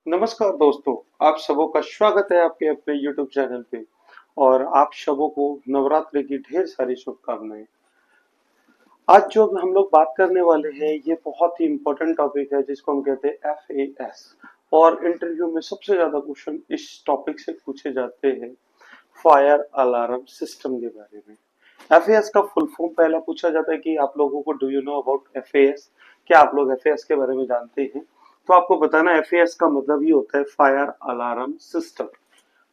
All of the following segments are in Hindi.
नमस्कार दोस्तों, आप सबों का स्वागत है आपके अपने YouTube चैनल पे। और आप सबों को नवरात्रि की ढेर सारी शुभकामनाएं। आज जो हम लोग बात करने वाले हैं ये बहुत ही इम्पोर्टेंट टॉपिक है जिसको हम कहते हैं FAS। और इंटरव्यू में सबसे ज्यादा क्वेश्चन इस टॉपिक से पूछे जाते हैं, फायर अलार्म सिस्टम के बारे में। FAS का फुल फॉर्म पहला पूछा जाता है कि आप लोगों को do you know about FAS, क्या आप लोग FAS के बारे में जानते हैं। तो आपको बताना FAS का मतलब ये होता है फायर अलार्म सिस्टम।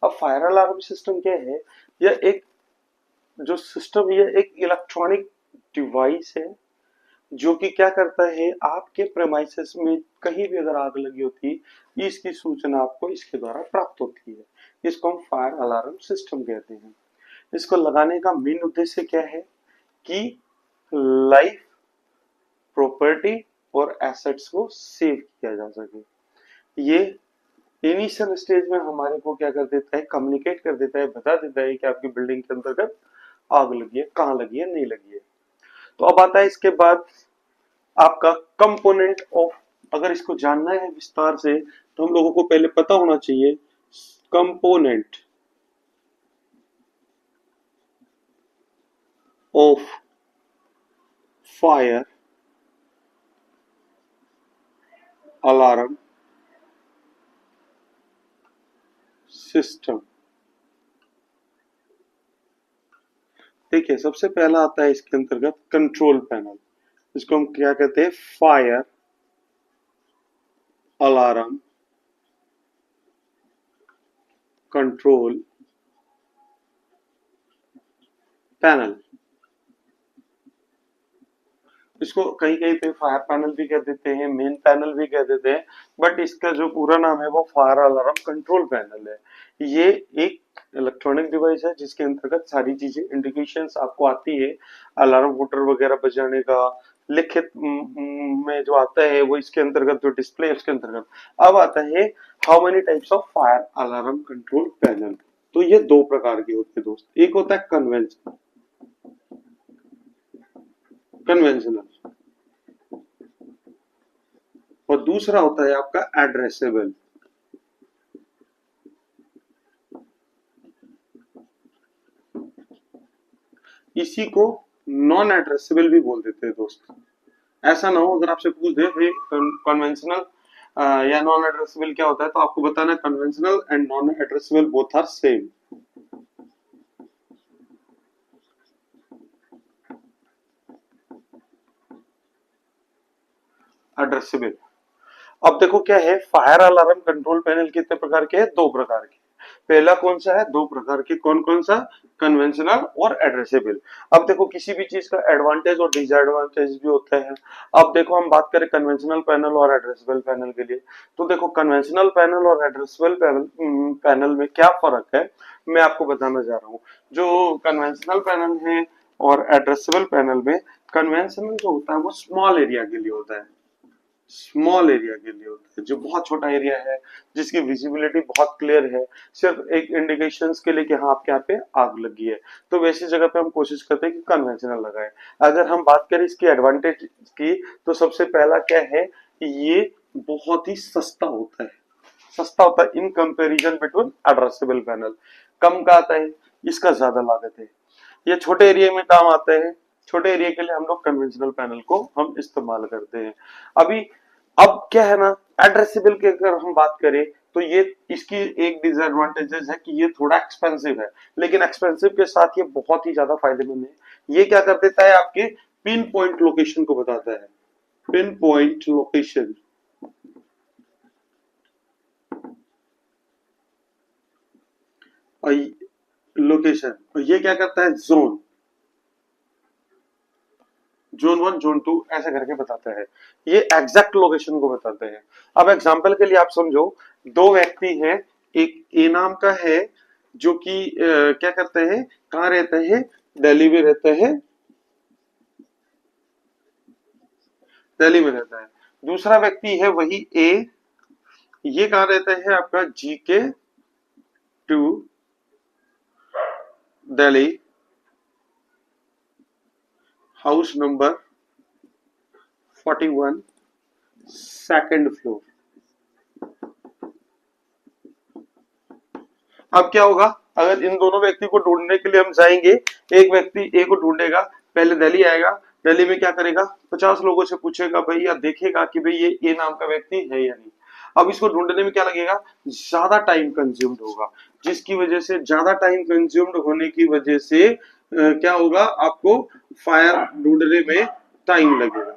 अब फायर अलार्म सिस्टम क्या है? यह एक जो सिस्टम, ये एक इलेक्ट्रॉनिक डिवाइस है जो कि क्या करता है, आपके प्रेमाइसेस में कहीं भी अगर आग लगी होती है इसकी सूचना आपको इसके द्वारा प्राप्त होती है। इसको हम फायर अलार्म सिस्टम कहते हैं। इसको लगाने का मेन उद्देश्य क्या है कि लाइफ, प्रॉपर्टी और एसेट्स को सेव किया जा सके। ये इनिशियल स्टेज में हमारे को क्या कर देता है, कम्युनिकेट कर देता है, बता देता है कि आपकी बिल्डिंग के अंतर्गत आग लगी है, कहाँ लगी है, नहीं लगी है। तो अब आता है इसके बाद आपका कंपोनेंट ऑफ। अगर इसको जानना है विस्तार से तो हम लोगों को पहले पता होना चाहिए component of fire alarm system. देखिए, सबसे पहला आता है इसके अंतर्गत कंट्रोल पैनल। इसको हम क्या कहते हैं, फायर अलार्म कंट्रोल पैनल। इसको कहीं कहीं पे फायर पैनल भी कह देते हैं, मेन पैनल भी कह देते हैं, बट इसका जो पूरा नाम है वो फायर अलार्म कंट्रोल पैनल है। ये एक इलेक्ट्रॉनिक डिवाइस है जिसके अंतर्गत सारी चीजें, इंडिकेशंस आपको आती है। अलार्म वोटर वगैरह बजाने का लिखित में जो आता है वो इसके अंतर्गत, जो डिस्प्ले उसके अंतर्गत। अब आता है how many types of fire alarm control panel. तो ये दो प्रकार के होते हैं दोस्त। एक होता है कन्वेंशनल, कन्वेंशनल, और दूसरा होता है आपका एड्रेसेबल। इसी को नॉन एड्रेसेबल भी बोल देते हैं दोस्त। ऐसा ना हो अगर आपसे पूछ दे कन्वेंशनल या नॉन एड्रेसेबल क्या होता है, तो आपको बताना है conventional and non addressable both are same. Addressable. अब देखो क्या है, फायर अलार्म कंट्रोल पैनल कितने प्रकार के हैं? दो प्रकार के। पहला कौन सा है? दो प्रकार के। कौन कौन सा? कन्वेंशनल और एड्रेसेबल। अब देखो, किसी भी चीज का एडवांटेज और डिसएडवांटेज भी होता है। अब देखो, हम बात करें कन्वेंशनल पैनल और एड्रेसेबल पैनल के लिए, तो देखो कन्वेंशनल पैनल और एड्रेसेबल पैनल में क्या फर्क है, मैं आपको बताना जा रहा हूँ। जो कन्वेंशनल पैनल है और एड्रेसेबल पैनल में, कन्वेंशनल जो होता है वो स्मॉल एरिया के लिए होता है। स्मॉल एरिया के लिए होता है, जो बहुत छोटा एरिया है, जिसकी विजिबिलिटी बहुत क्लियर है, सिर्फ एक इंडिकेशंस के लिए कि हाँ आपके यहाँ पे आग लगी है। तो वैसी जगह पे हम कोशिश करते हैं कि कन्वेंशनल लगाए। अगर हम बात करें इसकी एडवांटेज की, तो सबसे पहला क्या है कि ये बहुत ही सस्ता होता है। सस्ता होता है in comparison between addressable panel. कम का आता है, इसका ज्यादा लागत है। ये छोटे एरिया में काम आता है। छोटे एरिया के लिए हम लोग कन्वेंशनल पैनल को हम इस्तेमाल करते हैं। अभी अब क्या है ना, एड्रेसेबल की अगर हम बात करें तो ये, इसकी एक डिसएडवांटेजेस है कि ये थोड़ा एक्सपेंसिव है, लेकिन एक्सपेंसिव के साथ ये बहुत ही ज्यादा फायदेमंद है। ये क्या कर देता है, आपके पिन पॉइंट लोकेशन को बताता है। पिन पॉइंट लोकेशन, लोकेशन, और ये क्या करता है, zone, zone one zone two ऐसे करके बताता है। ये एग्जैक्ट लोकेशन को बताते हैं। अब एग्जांपल के लिए आप समझो, दो व्यक्ति हैं, एक ए नाम का है जो कि क्या करते हैं, कहाँ रहते हैं, दिल्ली में रहते हैं, दिल्ली में रहता है। दूसरा व्यक्ति है वही ए, ये कहाँ रहता है, आपका GK 2 Delhi, house number 41, second floor. अब क्या होगा, अगर इन दोनों व्यक्ति को ढूंढने के लिए हम जाएंगे, एक व्यक्ति ए को ढूंढेगा, पहले दिल्ली आएगा, दिल्ली में क्या करेगा, 50 लोगों से पूछेगा भाई, या देखेगा कि भाई ये ए नाम का व्यक्ति है या नहीं। अब इसको ढूंढने में क्या लगेगा, ज्यादा टाइम कंज्यूम्ड होगा, जिसकी वजह से ज्यादा टाइम कंज्यूम्ड होने की वजह से क्या होगा, आपको फायर ढूंढने में टाइम लगेगा।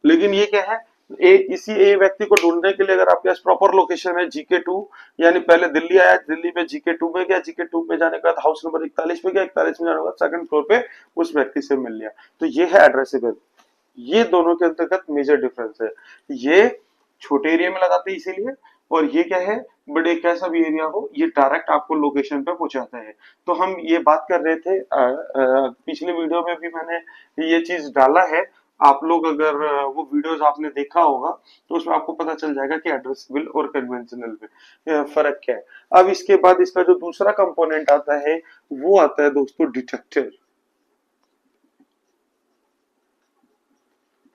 लेकिन ये क्या है, इसी ए व्यक्ति को ढूंढने के लिए अगर आपके पास प्रॉपर लोकेशन है जीके 2, यानी पहले दिल्ली आया, दिल्ली में जीके 2 में गया, जीके 2 में जाने के बाद हाउस नंबर 41 में गया, 41 में जाने के बाद सेकंड फ्लोर पे उस व्यक्ति से मिल लिया। तो ये है एड्रेसेबल। ये दोनों के अंतर्गत मेजर डिफरेंस है। ये छोटे एरिया में लगाते हैं इसीलिए, और ये क्या है, बड़े कैसा भी एरिया हो, ये डायरेक्ट आपको लोकेशन पे पहुंचाता है। तो हम ये बात कर रहे थे, पिछले वीडियो में भी मैंने ये चीज डाला है। आप लोग अगर वो वीडियोस आपने देखा होगा तो उसमें आपको पता चल जाएगा कि एड्रेसेबल और कन्वेंशनल में फर्क क्या है। अब इसके बाद इसका जो दूसरा कंपोनेंट आता है वो आता है दोस्तों डिटेक्टर।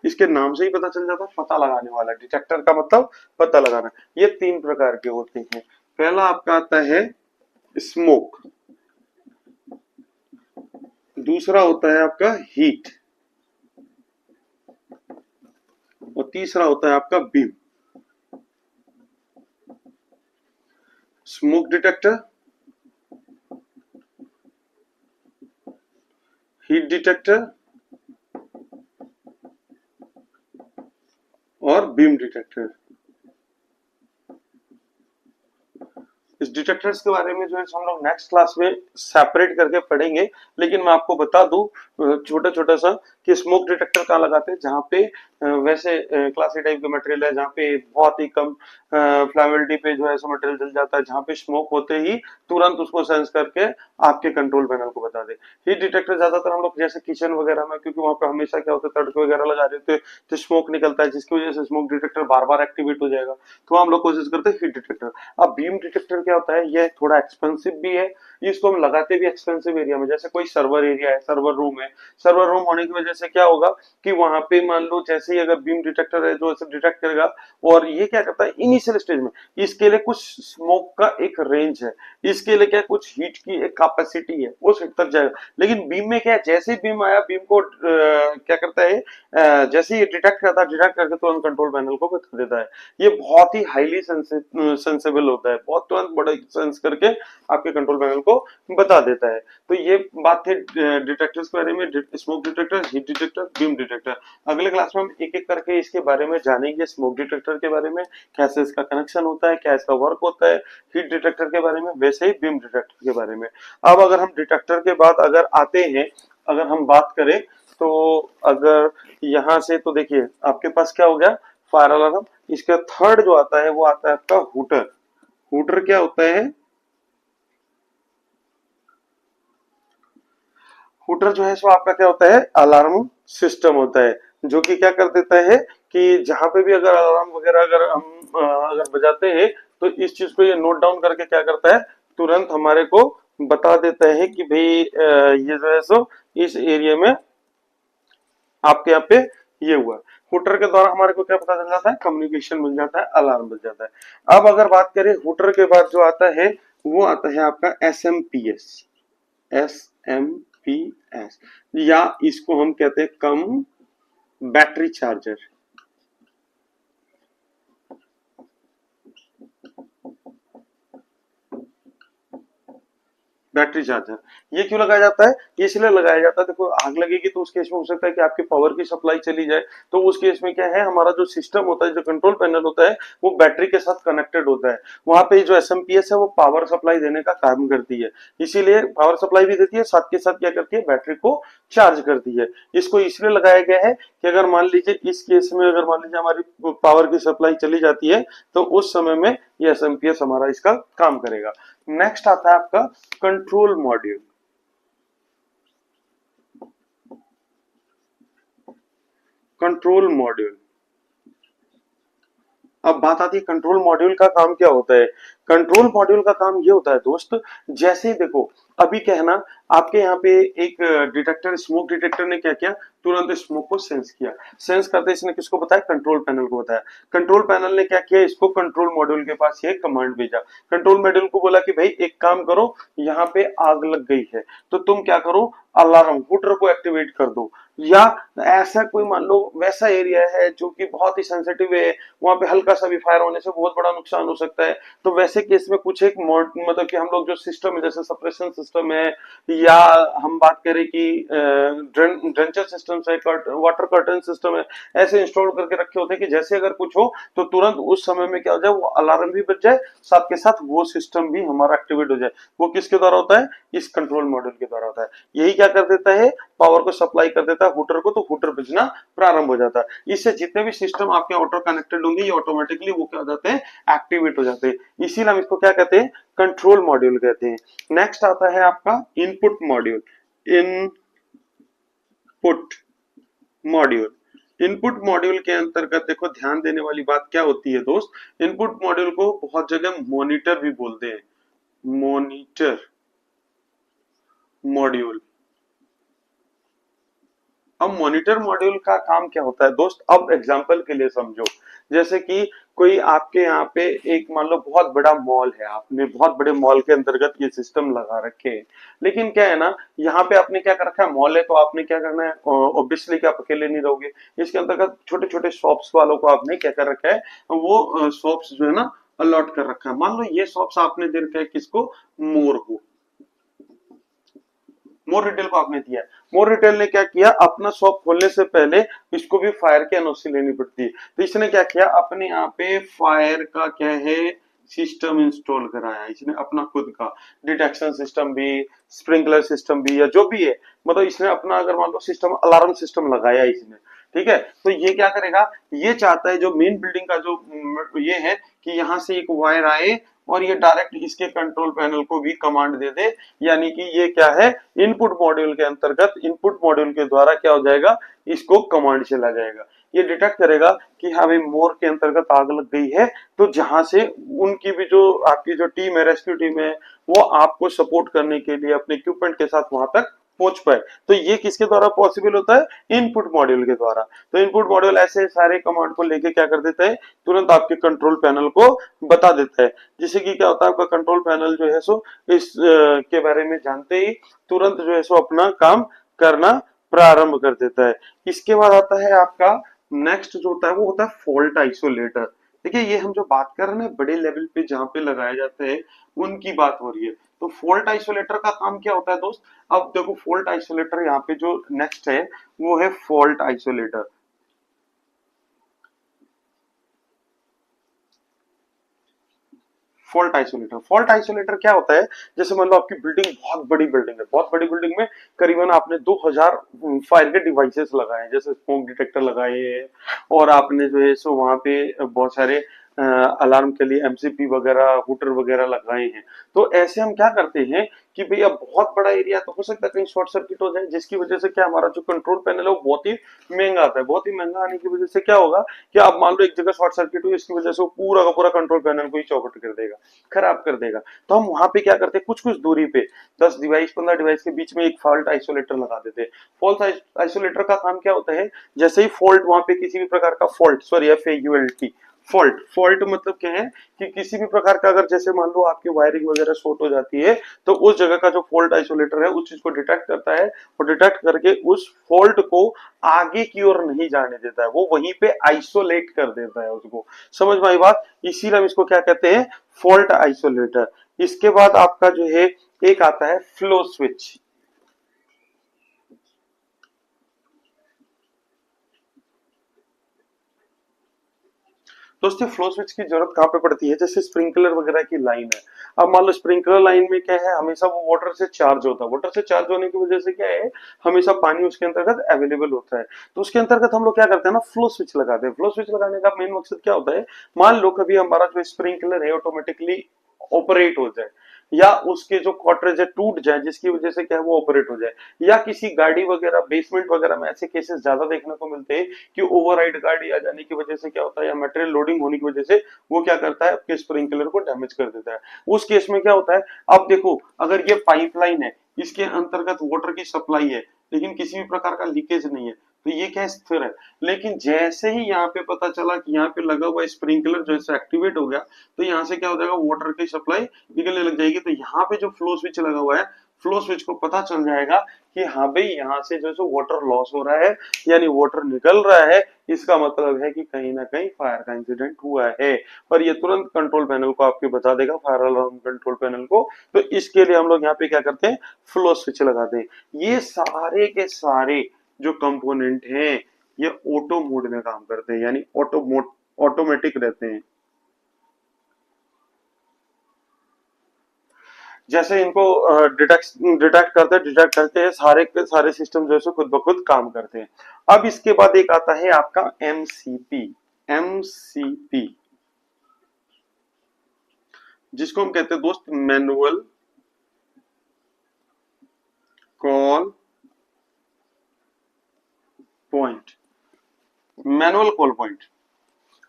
इसके नाम से ही पता चल जाता है, पता लगाने वाला। डिटेक्टर का मतलब पता लगाना। ये 3 प्रकार के होते हैं। पहला आपका आता है स्मोक, दूसरा होता है आपका हीट, और तीसरा होता है आपका beam. Smoke detector, heat detector और बीम डिटेक्टर। इस डिटेक्टर्स के बारे में जो है हम लोग नेक्स्ट क्लास में सेपरेट करके पढ़ेंगे, लेकिन मैं आपको बता दूं छोटा छोटा सा कि स्मोक डिटेक्टर कहाँ लगाते हैं, जहाँ पे वैसे क्लासी टाइप का मटेरियल है, जहाँ पे बहुत ही कम फ्लैमेबिलिटी पे जो है ऐसा मटेरियल जल जाता है, जहाँ पे स्मोक होते ही तुरंत उसको सेंस करके आपके कंट्रोल पैनल को बता दे। हीट डिटेक्टर ज्यादातर हम लोग जैसे किचन वगैरह में, क्योंकि वहाँ पे हमेशा क्या होता है, तड़के वगैरह लगा देते हैं तो स्मोक निकलता है, जिसकी वजह से स्मोक डिटेक्टर बार बार एक्टिवेट हो जाएगा, तो हम लोग कोशिश करते हैं हीट डिटेक्टर। अब बीम डिटेक्टर क्या होता है, ये थोड़ा एक्सपेंसिव भी है, इसको हम लगाते भी एक्सपेंसिव एरिया में, जैसे कोई सर्वर एरिया है, सर्वर रूम है। सर्वर रूम होने की वजह से क्या होगा कि वहां पे मान लो जैसे ही अगर बीम डिटेक्टर है जो ऐसे डिटेक्ट करेगा, और ये क्या करता है इनिशियल स्टेज में, इसके लिए कुछ स्मोक का एक रेंज है, इसके लिए क्या कुछ हीट की एक कैपेसिटी है, उस हिट तक जाएगा। लेकिन बीम में क्या है, जैसे ही बीम आया, बीम को क्या करता है, जैसे ही डिटेक्ट करता है, डिटेक्ट करके तुरंत कंट्रोल पैनल को बता देता है। ये बहुत ही हाईली सेंसेबल होता है, बहुत तुरंत बड़ा सेंस करके आपके कंट्रोल पैनल को बता देता है। तो ये बात थी डिटेक्टर्स के बारे में, smoke detector, heat detector, beam detector. अगले क्लास में हम एक एक करके इसके बारे में जानेंगे। स्मोक डिटेक्टर के बारे में कैसे इसका कनेक्शन होता है, क्या इसका वर्क होता है, हीट डिटेक्टर के बारे में, वैसे ही बीम डिटेक्टर के बारे में। अब अगर हम डिटेक्टर के बाद अगर आते हैं, अगर हम बात करें तो अगर यहां से तो देखिए आपके पास क्या हो गया, फायर अलार्म। इसका थर्ड जो आता है वो आता है आपका हुटर। हुटर क्या होता है, हुटर जो है सो आपका क्या होता है, अलार्म सिस्टम होता है, जो कि क्या कर देता है कि जहां पे भी अगर अलार्म वगैरह अगर हम अगर बजाते हैं तो इस चीज को ये नोट डाउन करके क्या करता है, तुरंत हमारे को बता देता है कि भाई ये जो है सो इस एरिया में आपके यहाँ पे ये हुआ। हुटर के द्वारा हमारे को क्या पता चल जाता है, कम्युनिकेशन मिल जाता है, अलार्म बज जाता है। अब अगर बात करें हुटर के बाद जो आता है वो आता है आपका एसएमपीएस। एसएमपीएस या इसको हम कहते हैं कम बैटरी चार्जर। बैटरी चार्जर ये क्यों लगाया जाता है, ये इसलिए लगाया जाता है, देखो आग लगेगी तो उस केस में हो सकता है कि आपकी पावर की सप्लाई चली जाए, तो उस केस में क्या है, हमारा जो सिस्टम होता है, जो कंट्रोल पैनल होता है, वो बैटरी के साथ कनेक्टेड होता है। वहां पे जो एसएमपीएस है वो पावर सप्लाई देने का काम करती है, इसीलिए पावर सप्लाई भी देती है, साथ के साथ क्या करती है, बैटरी को चार्ज करती है। इसको इसलिए लगाया गया है कि अगर मान लीजिए इस केस में अगर मान लीजिए हमारी पावर की सप्लाई चली जाती है तो उस समय में ये एसएमपीएस हमारा इसका काम करेगा। नेक्स्ट आता है आपका कंट्रोल मॉड्यूल। कंट्रोल मॉड्यूल, अब बात आती है कंट्रोल मॉड्यूल का काम क्या होता है। कंट्रोल मॉड्यूल का काम ये होता है दोस्त, जैसे देखो अभी क्या है ना, आपके यहाँ पे एक डिटेक्टर, स्मोक डिटेक्टर ने क्या किया, तुरंत स्मोक को सेंस किया। सेंस करते इसने किसको बताया? कंट्रोल पैनल को बताया। कंट्रोल पैनल ने क्या किया? इसको कंट्रोल मॉड्यूल के पास ये कमांड भेजा। कंट्रोल मॉड्यूल को बोला कि भाई एक काम करो, यहाँ पे आग लग गई है तो तुम क्या करो, अलार्म हुटर को एक्टिवेट कर दो। या ऐसा कोई मान लो वैसा एरिया है जो कि बहुत ही सेंसिटिव है, वहां पे हल्का सा भी फायर होने से बहुत बड़ा नुकसान हो सकता है, तो वैसे केस में कुछ एक मतलब कि हम लोग जो सिस्टम है जैसे सप्रेशन सिस्टम है, या हम बात करें कि ड्रेंचर सिस्टम है, वाटर कर्टन सिस्टम है, ऐसे इंस्टॉल करके रखे होते हैं कि जैसे अगर कुछ हो तो तुरंत उस समय में क्या हो जाए, वो अलार्म भी बज जाए, साथ के साथ वो सिस्टम भी हमारा एक्टिवेट हो जाए। वो किसके द्वारा होता है? इस कंट्रोल मॉड्यूल के द्वारा होता है। यही क्या कर देता है? पावर को सप्लाई कर देता है हुटर को, तो हुटर बजना प्रारंभ हो जाता है। इससे जितने भी सिस्टम आपके ऑटो कनेक्टेड होंगे ये ऑटोमेटिकली वो क्या हो जाते हैं? एक्टिवेट हो जाते हैं। इसीलिए हम इसको क्या कहते हैं? कंट्रोल मॉड्यूल कहते हैं। नेक्स्ट आता है आपका input module. Input module. Input module के अंतर्गत देखो ध्यान देने वाली बात क्या होती है दोस्त, इनपुट मॉड्यूल को बहुत जगह मॉनिटर भी बोलते हैं। Monitor module. अब मॉनिटर मॉड्यूल का काम क्या होता है दोस्त? अब एग्जांपल के लिए समझो, जैसे कि कोई आपके यहाँ पे एक मान लो बहुत बड़ा मॉल है, आपने बहुत बड़े मॉल के अंतर्गत ये सिस्टम लगा रखे हैं, लेकिन क्या है ना, यहाँ पे आपने क्या कर रखा है, मॉल है तो आपने क्या करना है, ऑब्वियसली कि आप अकेले नहीं रहोगे, इसके अंतर्गत छोटे छोटे शॉप्स वालों को आपने क्या कर रखा है, वो शॉप्स जो है ना अलॉट कर रखा है। मान लो ये शॉप्स आपने दे रखा है किसको? मोर को। मोर रिटेल को आपने दिया है। मोर रिटेल ने क्या किया, अपना शॉप खोलने से पहले इसको भी फायर की एनओसी लेनी पड़ती है, तो इसने क्या किया, अपने यहाँ पे फायर का क्या है सिस्टम इंस्टॉल कराया। इसने अपना खुद का डिटेक्शन सिस्टम भी, स्प्रिंकलर सिस्टम भी, या जो भी है, मतलब इसने अपना अगर मान लो सिस्टम अलार्म सिस्टम लगाया इसने, ठीक है। तो ये क्या करेगा, ये चाहता है जो मेन बिल्डिंग का जो ये है कि यहाँ से एक वायर आए और ये डायरेक्ट इसके कंट्रोल पैनल को भी कमांड दे दे, यानी कि ये क्या है, इनपुट मॉड्यूल के अंतर्गत इनपुट मॉड्यूल के द्वारा क्या हो जाएगा, इसको कमांड चला जाएगा। ये डिटेक्ट करेगा कि हाँ भाई मोर के अंतर्गत आग लग गई है, तो जहां से उनकी भी जो आपकी जो टीम है, रेस्क्यू टीम है, वो आपको सपोर्ट करने के लिए अपने इक्विपमेंट के साथ वहां तक पहुंच पाए। तो ये किसके द्वारा पॉसिबल होता है? इनपुट मॉड्यूल के द्वारा। तो इनपुट मॉड्यूल ऐसे सारे कमांड को लेके क्या कर देता है, तुरंत आपके कंट्रोल पैनल को बता देता है, जिससे कि क्या होता है, आपका कंट्रोल पैनल जो है सो इस के बारे में जानते ही तुरंत जो है सो अपना काम करना प्रारंभ कर देता है। इसके बाद आता है आपका नेक्स्ट जो होता है, वो होता है फॉल्ट आइसोलेटर। देखिए ये हम जो बात कर रहे हैं बड़े लेवल पे जहां पे लगाया जाता है उनकी बात हो रही है। तो फॉल्ट आइसोलेटर का काम क्या होता है दोस्त? अब देखो फॉल्ट आइसोलेटर यहाँ पे जो नेक्स्ट है वो है फॉल्ट आइसोलेटर। फॉल्ट आइसोलेटर क्या होता है, जैसे मान लो आपकी बिल्डिंग बहुत बड़ी बिल्डिंग है, बहुत बड़ी बिल्डिंग में करीबन आपने 2000 फायर के डिवाइसेस लगाए हैं, जैसे स्मोक डिटेक्टर लगाए हैं, और आपने जो है सो वहां पे बहुत सारे अलार्म के लिए एमसीपी वगैरह, हुटर वगैरह लगाए हैं। तो ऐसे हम क्या करते हैं कि भैया बहुत बड़ा एरिया तो हो सकता है कहीं शॉर्ट सर्किट हो जाए, जिसकी वजह से क्या हमारा जो कंट्रोल पैनल है वो बहुत ही महंगा आता है। बहुत ही महंगा आने की वजह से क्या होगा कि आप मान लो एक जगह शॉर्ट सर्किट हुई, इसकी वजह से वो पूरा का पूरा कंट्रोल पैनल को ही चौपट कर देगा, खराब कर देगा। तो हम वहां पे क्या करते हैं, कुछ कुछ दूरी पे 10 डिवाइस 15 डिवाइस के बीच में एक फॉल्ट आइसोलेटर लगा देते हैं। फॉल्ट आइसोलेटर का काम क्या होता है, जैसे ही फॉल्ट वहां पे किसी भी प्रकार का fault, sorry FAULT, fault, fault मतलब क्या है कि किसी भी प्रकार का अगर जैसे मान लो आपकी वायरिंग वगैरह शॉर्ट हो जाती है, तो उस जगह का जो फॉल्ट आइसोलेटर है उस चीज को डिटेक्ट करता है, और डिटेक्ट करके उस फॉल्ट को आगे की ओर नहीं जाने देता है, वो वहीं पे आइसोलेट कर देता है उसको। समझ में आई बात? इसीलिए हम इसको क्या कहते हैं, फॉल्ट आइसोलेटर। इसके बाद आपका जो है एक आता है फ्लो स्विच। दोस्तों फ्लो स्विच की जरूरत कहाँ पे पड़ती है, जैसे स्प्रिंकलर वगैरह की लाइन है। अब मान लो स्प्रिंकलर लाइन में क्या है, हमेशा वो वाटर से चार्ज होता है, वाटर से चार्ज होने की वजह से क्या है, हमेशा पानी उसके अंतर्गत अवेलेबल होता है। तो उसके अंतर्गत हम लोग क्या करते हैं ना, फ्लो स्विच लगाते हैं। फ्लो स्विच लगाने का मेन मकसद क्या होता है, मान लो कभी हमारा जो स्प्रिंकलर है ऑटोमेटिकली ऑपरेट हो जाए, या उसके जो कॉटरेज है टूट जाए, जिसकी वजह से क्या है वो ऑपरेट हो जाए, या किसी गाड़ी वगैरह बेसमेंट वगैरह में ऐसे केसेस ज्यादा देखने को मिलते हैं कि ओवरराइड गाड़ी आ जाने की वजह से क्या होता है, या मटेरियल लोडिंग होने की वजह से वो क्या करता है, आपके स्प्रिंकलर को डैमेज कर देता है। उस केस में क्या होता है, अब देखो अगर ये पाइपलाइन है, इसके अंतर्गत वाटर की सप्लाई है, लेकिन किसी भी प्रकार का लीकेज नहीं है, तो ये क्या स्थिर है। लेकिन जैसे ही यहाँ पे पता चला कि यहाँ पे लगा हुआ स्प्रिंकलर जैसे एक्टिवेट हो गया, तो यहाँ से क्या हो जाएगा, वाटर की सप्लाई निकलने लग जाएगी। तो यहाँ पे जो फ्लो स्विच लगा हुआ है, फ्लो स्विच को पता चल जाएगा कि हाँ भाई यहाँ से जो है वाटर लॉस हो रहा है, यानी वाटर निकल रहा है। इसका मतलब है कि कहीं ना कहीं फायर का इंसिडेंट हुआ है, और ये तुरंत कंट्रोल पैनल को आपके बता देगा, फायर अलार्म कंट्रोल पैनल को। तो इसके लिए हम लोग यहाँ पे क्या करते हैं, फ्लो स्विच लगाते हैं। ये सारे के सारे जो कंपोनेंट हैं ये ऑटो मोड में काम करते हैं, यानी ऑटोमेटिक रहते हैं। जैसे इनको डिटेक्ट करते हैं, सारे के सारे सिस्टम जो है खुद ब खुद काम करते हैं। अब इसके बाद एक आता है आपका एमसीपी। एमसीपी जिसको हम कहते हैं दोस्त manual call point. Manual call point,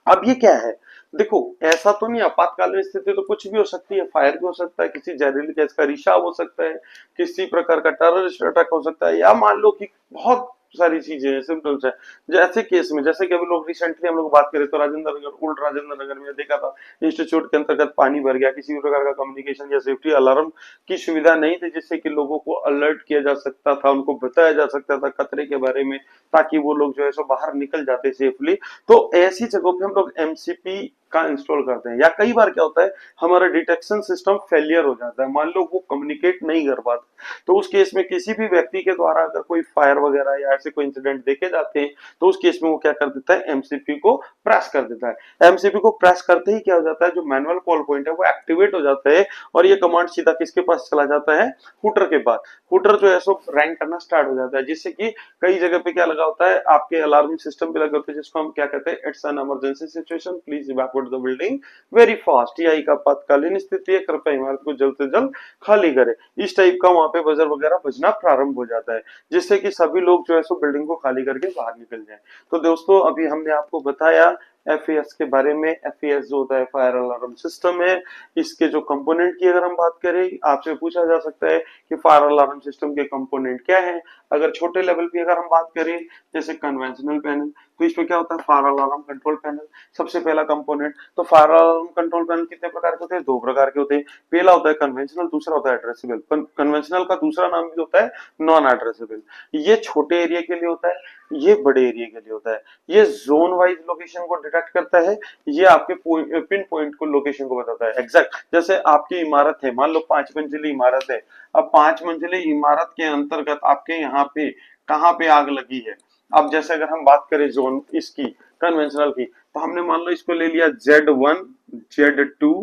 अब ये क्या है, देखो ऐसा तो नहीं, आपातकालीन स्थिति तो कुछ भी हो सकती है, फायर भी हो सकता है, किसी जहरीली गैस का रिसाव हो सकता है, किसी प्रकार का टेररिस्ट अटैक हो सकता है, या मान लो कि बहुत सारी चीजें हैं, सिम्टम्स है। जैसे केस में, जैसे कि अभी लोग रिसेंटली हम लोग बात करें तो राजेंद्र नगर, ओल्ड राजेंद्र नगर में देखा था, इंस्टीट्यूट के अंतर्गत पानी भर गया, किसी भी प्रकार का कम्युनिकेशन या सेफ्टी अलार्म की सुविधा नहीं थी, जिससे कि लोगों को अलर्ट किया जा सकता था, उनको बताया जा सकता था खतरे के बारे में, ताकि वो लोग जो है सो बाहर निकल जाते सेफली। तो ऐसी जगहों पे हम लोग एमसीपी का इंस्टॉल करते हैं। या कई बार क्या होता है, हमारा डिटेक्शन सिस्टम फेलियर हो जाता है, मान लो वो कम्युनिकेट नहीं कर पाता, तो उस केस में किसी भी व्यक्ति के द्वारा अगर कोई फायर वगैरह या ऐसे कोई इंसिडेंट देखे जाते हैं, तो उस केस में वो क्या कर देता है, एमसीपी को प्रेस कर देता है। एमसीपी को प्रेस करते ही क्या हो जाता है, जो मैनुअल कॉल पॉइंट है वो एक्टिवेट हो जाता है, और ये कमांड सीधा किसके पास चला जाता है, हुटर के पास। हुटर जो है सो रैंक करना स्टार्ट हो जाता है, जिससे कि कई जगह पे क्या लगा होता है, आपके अलार्मिंग सिस्टम पे लगे होते हैं, जिसको हम क्या कहते हैं, it's an emergency situation, please evacuate the building very fast, या एक आपातकालीन स्थिति है, कृपया इमारत को जल्द से जल्द खाली करें। इस टाइप का वहां पे बजर वगैरह बजना प्रारंभ हो जाता है, जिससे कि सभी लोग जो है सो बिल्डिंग को खाली करके बाहर निकल जाए। तो दोस्तों अभी हमने आपको बताया एफएएस के बारे में। एफएएस जो होता है फायर अलार्म सिस्टम है। इसके जो कंपोनेंट की अगर हम बात करें, आपसे पूछा जा सकता है कि फायर अलार्म सिस्टम के कंपोनेंट क्या है। अगर छोटे लेवल पे अगर हम बात करें, जैसे कन्वेंशनल पैनल, तो इसमें क्या होता है, फायर अलार्म कंट्रोल पैनल सबसे पहला कंपोनेंट। तो फायर अलार्म कंट्रोल पैनल कितने प्रकार के होते हैं, दो प्रकार के होते हैं। पहला होता है कन्वेंशनल, दूसरा होता है एड्रेसेबल। कन्वेंशनल का दूसरा नाम भी होता है नॉन एड्रेसेबल। ये छोटे एरिया के लिए होता है, ये बड़े एरिया के लिए होता है। ये जोन वाइज लोकेशन को डिटेक्ट करता है, ये आपके पिन पॉइंट को लोकेशन को बताता है एग्जैक्ट। जैसे आपकी इमारत है, मान लो 5 मंजिली इमारत है, अब 5 मंजिली इमारत के अंतर्गत आपके यहाँ पे कहाँ पे आग लगी है। अब जैसे अगर हम बात करें जोन इसकी कन्वेंशनल की, तो हमने मान लो इसको ले लिया Z1, Z2,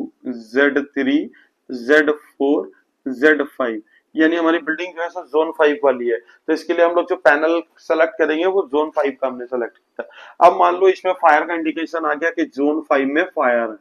Z3, Z4, Z5, यानी हमारी बिल्डिंग जो है जोन 5 वाली है। तो इसके लिए हम लोग जो पैनल सेलेक्ट करेंगे वो जोन 5 का हमने सेलेक्ट किया। अब मान लो इसमें फायर का इंडिकेशन आ गया कि जोन 5 में फायर है।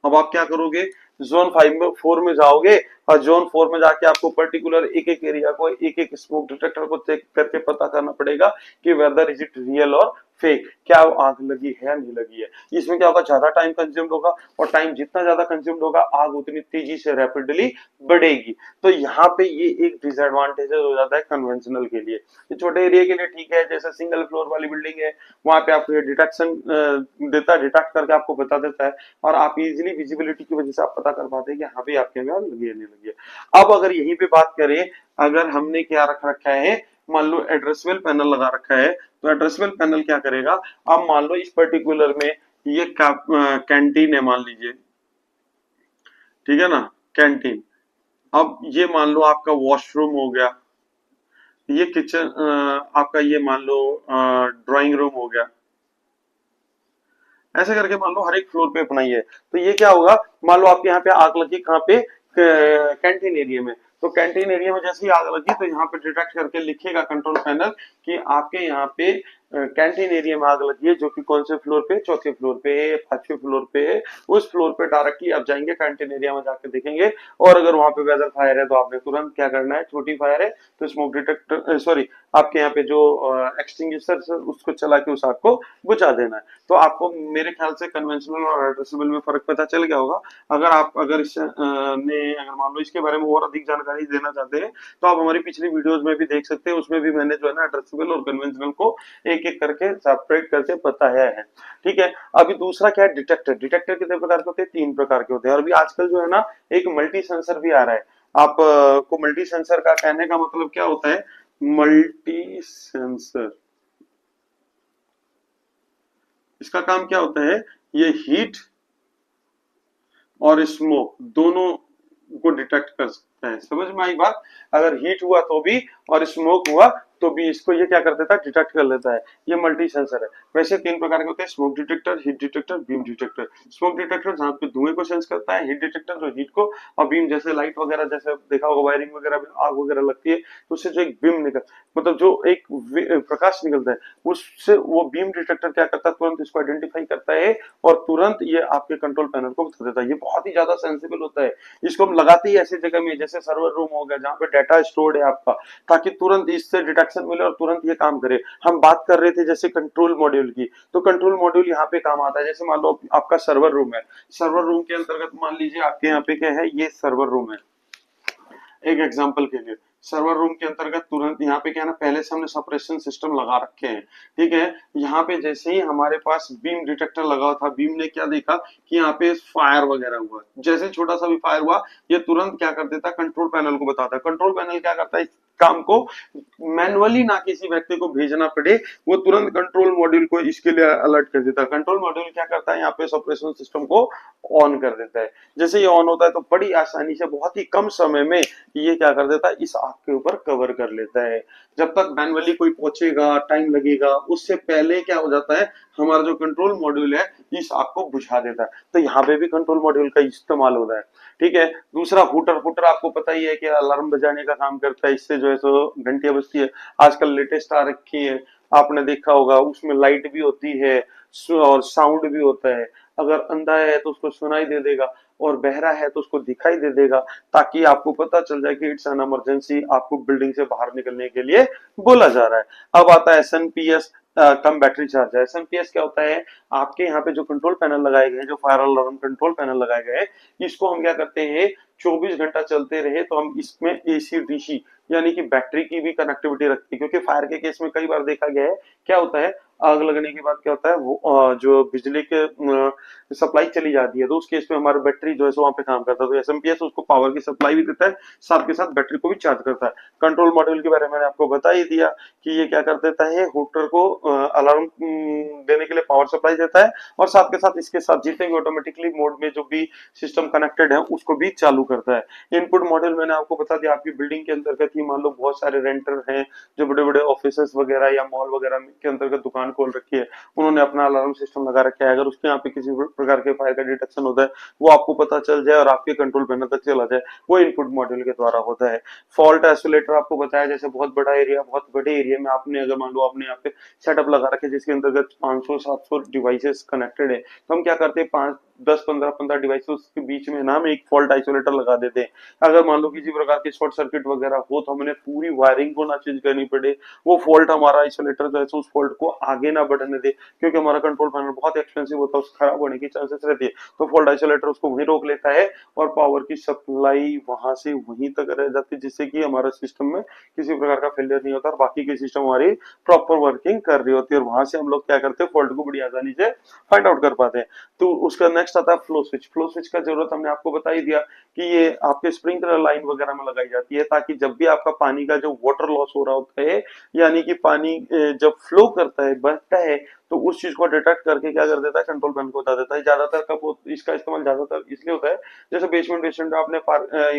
अब आप क्या करोगे, जोन 5 में 4 में जाओगे, और जोन 4 में जाके आपको पर्टिकुलर एक एक एरिया को, एक एक स्मोक डिटेक्टर को चेक करके पता करना पड़ेगा कि वेदर इज इट रियल और फेक, क्या आग लगी है या नहीं लगी है। इसमें क्या होगा, ज्यादा टाइम कंज्यूम्ड होगा, और टाइम जितना ज्यादा कंज्यूम्ड होगा आग उतनी तेजी से रैपिडली बढ़ेगी। तो यहाँ पे ये एक डिसएडवांटेज हो जाता है कन्वेंशनल के लिए। तो छोटे एरिया के लिए ठीक है, जैसे सिंगल फ्लोर वाली बिल्डिंग है, वहां पे आपको डिटेक्शन देता है, डिटेक्ट करके आपको बता देता है, और आप इजीली विजिबिलिटी की वजह से आप पता कर पाते हैं कि हाँ भाई आपके यहाँ लगी है नहीं लगी है। अब अगर यहीं पे बात करें, अगर हमने क्या रख रखा है, मान लो एड्रेसेबल पैनल लगा रखा है, तो एड्रेसेबल पैनल क्या करेगा, अब मान लो इस पर्टिकुलर में ये कैंटीन है मान लीजिए, ठीक है ना, कैंटीन। अब ये मान लो आपका वॉशरूम हो गया, ये किचन, आपका ये मान लो ड्राइंग रूम हो गया, ऐसे करके मान लो हर एक फ्लोर पे अपना ही है। तो ये क्या होगा, मान लो आपके यहाँ पे आग लगी कहाँ पे, कैंटीन एरिया में, तो कैंटीन एरिया में जैसे ही आग लगी तो यहाँ पे डिटेक्ट करके लिखेगा कंट्रोल पैनल कि आपके यहाँ पे कैंटीन एरिया में आग लगी है, जो कि कौन से फ्लोर पे, चौथे फ्लोर पे है, पांचवें फ्लोर पे है। उस फ्लोर पे डायरेक्टली आप जाएंगे, कैंटीन एरिया में जाकर देखेंगे, और अगर वहां पे वेदर फायर है तो आपने तुरंत क्या करना है, छोटी फायर है तो स्मोक डिटेक्टर, सॉरी, आपके यहाँ पे जो एक्सटिंग्विशर उसको चला के उस आग को बुझा देना है। तो आपको मेरे ख्याल से कन्वेंशनल और एड्रेसेबल में फर्क पता चल गया होगा। अगर इस अगर मान लो इसके बारे में और अधिक जानकारी देना चाहते हैं तो आप हमारी पिछली वीडियोस में भी देख सकते हैं, उसमें भी मैंने जो है ना एड्रेसेबल और कन्वेंशनल को एक एक करके सेपरेट करके बताया है। ठीक है, अभी दूसरा क्या है, डिटेक्टर। डिटेक्टर कितने प्रकार के होते हैं, 3 प्रकार के होते हैं। और अभी आजकल जो है ना एक मल्टी सेंसर भी आ रहा है। आप को मल्टी सेंसर का कहने का मतलब क्या होता है, मल्टी सेंसर, इसका काम क्या होता है, ये हीट और स्मोक दोनों को डिटेक्ट कर सकता है। समझ में आई बात, अगर हीट हुआ तो भी और स्मोक हुआ तो भी इसको ये क्या कर देता है, डिटेक्ट कर लेता है। ये मल्टी सेंसर है। वैसे 3 प्रकार के होते हैं, smoke detector, heat detector, beam detector. Smoke detector जहां पे धुएं को सेंस करता है, हीट डिटेक्टर जो हीट को, और बीम जैसे लाइट वगैरह, जैसे देखा होगा वायरिंग वगैरह में आग वगैरह लगती है तो उससे जो एक बीम निकल, मतलब जो एक प्रकाश निकलता है, उससे वो बीम डिटेक्टर क्या करता है, तुरंत इसको आइडेंटिफाई करता है और तुरंत ये आपके कंट्रोल पैनल को बता देता है। ये बहुत ही ज्यादा सेंसिबल होता है। इसको हम लगाते ही ऐसी जगह में जैसे सर्वर रूम हो गया, जहाँ पे डाटा स्टोर्ड है आपका, ताकि तुरंत इससे डिटेक्शन मिले और तुरंत ये काम करे। हम बात कर रहे थे जैसे कंट्रोल मॉड्यूल की, तो कंट्रोल मॉड्यूल यहाँ पे काम आता है। जैसे मान लो आपका सर्वर रूम है, सर्वर रूम के अंतर्गत मान लीजिए आपके यहाँ पे क्या है, ये सर्वर रूम है। एक एग्जांपल के लिए सर्वर रूम के अंतर्गत तुरंत यहाँ पे क्या है ना, पहले से हमने सप्रेशन सिस्टम लगा रखे हैं। ठीक है, यहाँ पे जैसे ही हमारे पास बीम डिटेक्टर लगा था, बीम ने क्या देखा कि यहाँ पे फायर वगैरह हुआ, जैसे छोटा सा भी फायर हुआ ये तुरंत क्या कर देता, कंट्रोल पैनल को बताता है। कंट्रोल पैनल क्या करता है, इस काम को मैनुअली ना किसी व्यक्ति को भेजना पड़े, वो तुरंत कंट्रोल मॉड्यूल को इसके लिए अलर्ट कर देता है। कंट्रोल मॉड्यूल क्या करता है, यहाँ पे सप्रेशन सिस्टम को ऑन कर देता है। जैसे ये ऑन होता है तो बड़ी आसानी से बहुत ही कम समय में ये क्या कर देता है, इस आग के ऊपर कवर कर लेता है। जब तक मैनुअली कोई पहुंचेगा, टाइम लगेगा, उससे पहले क्या हो जाता है, हमारा जो कंट्रोल मॉड्यूल है इस आग को बुझा देता है। तो यहाँ पे भी कंट्रोल मॉड्यूल का इस्तेमाल होता है। ठीक है, दूसरा हुटर। हुटर आपको पता ही है कि अलार्म बजाने का काम करता है, इससे जो है सो घंटियां बजती है। आजकल लेटेस्ट आ रखी है, आपने देखा होगा, उसमें लाइट भी होती है और साउंड भी होता है। अगर अंधा है तो उसको सुनाई दे देगा, और बहरा है तो उसको दिखाई दे देगा, ताकि आपको पता चल जाए कि इट्स एन इमरजेंसी, आपको बिल्डिंग से बाहर निकलने के लिए बोला जा रहा है। अब आता है एसएनपीएस, कम बैटरी चार्ज है। एसएनपीएस क्या होता है, आपके यहाँ पे जो कंट्रोल पैनल लगाए गए हैं, जो फायर अलार्म कंट्रोल पैनल लगाए गए हैं, इसको हम क्या करते हैं, 24 घंटा चलते रहे तो हम इसमें एसी डीसी यानी कि बैटरी की भी कनेक्टिविटी रखती है। क्योंकि फायर के केस में कई बार देखा गया है, क्या होता है, आग लगने के बाद क्या होता है, वो जो बिजली के सप्लाई चली जाती है, तो उस केस में हमारा बैटरी जो है वहां पे काम करता है। तो एसएमपीएस उसको पावर की सप्लाई भी देता है, साथ के साथ बैटरी को भी चार्ज करता है। कंट्रोल मॉड्यूल के बारे में मैंने आपको बता ही दिया कि ये क्या कर देता है, हुटर को अलार्म देने के लिए पावर सप्लाई देता है, और साथ के साथ इसके साथ जितने भी ऑटोमेटिकली मोड में जो भी सिस्टम कनेक्टेड है उसको भी चालू करता है। इनपुट मॉड्यूल मैंने आपको बता दिया, आपकी बिल्डिंग के अंतर्गत ही मान लो बहुत सारे रेंटर हैं, जो बड़े बड़े ऑफिस वगैरह या मॉल वगैरह के अंतर्गत दुकान खोल रखी है, उन्होंने अपना अलार्म सिस्टम लगा रखा है। अगर उसके यहाँ पे किसी प्रकार के फायर का डिटेक्शन होता है, वो आपको पता चल जाए और आपके कंट्रोल पैनल तक चला जाए, वो इनपुट मॉड्यूल के द्वारा होता है। फॉल्ट आइसोलेटर आपको बताया, जैसे बहुत बड़ा एरिया, बहुत बड़े एरिया में आपने अगर मान लो आपने यहाँ पे सेटअप लगा रखे जिसके अंतर्गत 500-700 डिवाइसेस कनेक्टेड है, तो हम क्या करते हैं, 5 10 15 डिवाइसेस के बीच में ना हम एक फॉल्ट आइसोलेटर लगा देते हैं। अगर मान लो किसी प्रकार की शॉर्ट सर्किट वगैरह हो तो हमें पूरी वायरिंग को ना चेंज करनी पड़े, वो फॉल्ट हमारा आइसोलेटर जो है उस फॉल्ट को आगे ना बढ़ने दे, क्योंकि हमारा कंट्रोल पैनल बहुत एक्सपेंसिव होता है, उसको खराब होने की चांसेस रहती है। तो फॉल्ट आइसोलेटर उसको वहीं रोक लेता है और पावर की सप्लाई वहां से वहीं तक रह जाती है, जिससे कि हमारा सिस्टम में किसी प्रकार का फेलियर नहीं होता और बाकी की सिस्टम हमारी प्रॉपर वर्किंग कर रही होती है, और वहां से हम लोग क्या करते हैं, फॉल्ट को बड़ी आसानी से फाइंड आउट कर पाते हैं। तो उसका नेक्स्ट आता है फ्लो स्विच। फ्लो स्विच का जरूरत हमने आपको बता ही दिया कि ये आपके स्प्रिंकलर लाइन वगैरह में लगाई जाती है, ताकि जब भी आपका पानी का जो वाटर लॉस हो रहा होता है, यानी कि पानी जब फ्लो करता है, बहता है, तो उस चीज को डिटेक्ट करके क्या कर देता है, कंट्रोल पैनल को बता देता है। ज्यादातर इसका इस्तेमाल ज्यादातर इसलिए होता है, जैसे बेसमेंट बेसमेंट में आपने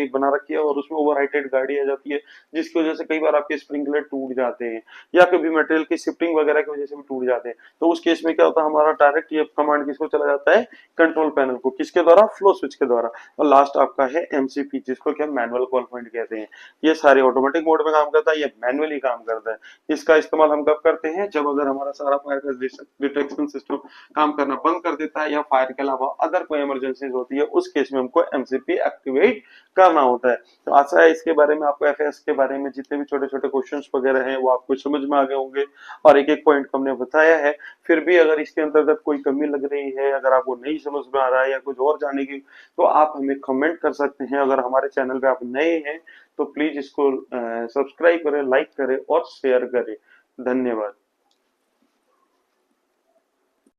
ये बना रखी है और उसमें ओवरहाइटेड गाड़ी आ जाती है, जिसकी वजह से कई बार आपके स्प्रिंकलर टूट जाते हैं, या कभी मटेरियल की शिफ्टिंग वगैरह की वजह से भी टूट जाते हैं। तो उस केस में क्या होता है, हमारा डायरेक्ट ये कमांड किसको चला जाता है, कंट्रोल पैनल को, किसके द्वारा, फ्लो स्विच के द्वारा। और लास्ट आपका है एमसीपी, जिसको क्या मैनुअल कॉल पॉइंट कहते हैं। ये सारे ऑटोमेटिक मोड में काम करता है, ये मैनुअली काम करता है। इसका इस्तेमाल हम कब करते हैं, जब अगर हमारा सारा फायर का डिटेक्शन सिस्टम काम करना बंद कर देता है, या फायर के अलावा अदर कोई इमरजेंसी होती है, उस केस में हमको एमसीपी एक्टिवेट करना होता है। तो आशा है इसके बारे में आपको, एफएस के बारे में जितने भी छोटे छोटे क्वेश्चंस वगैरह हैं वो आपको समझ में आ गए होंगे, और एक एक पॉइंट को हमने बताया है। फिर भी अगर इसके अंतर्गत कोई कमी लग रही है, अगर आपको नहीं समझ में आ रहा है या कुछ और जानने की, तो आप हमें कमेंट कर सकते हैं। अगर हमारे चैनल पे आप नए हैं तो प्लीज इसको सब्सक्राइब करें, लाइक करें और शेयर करें। धन्यवाद।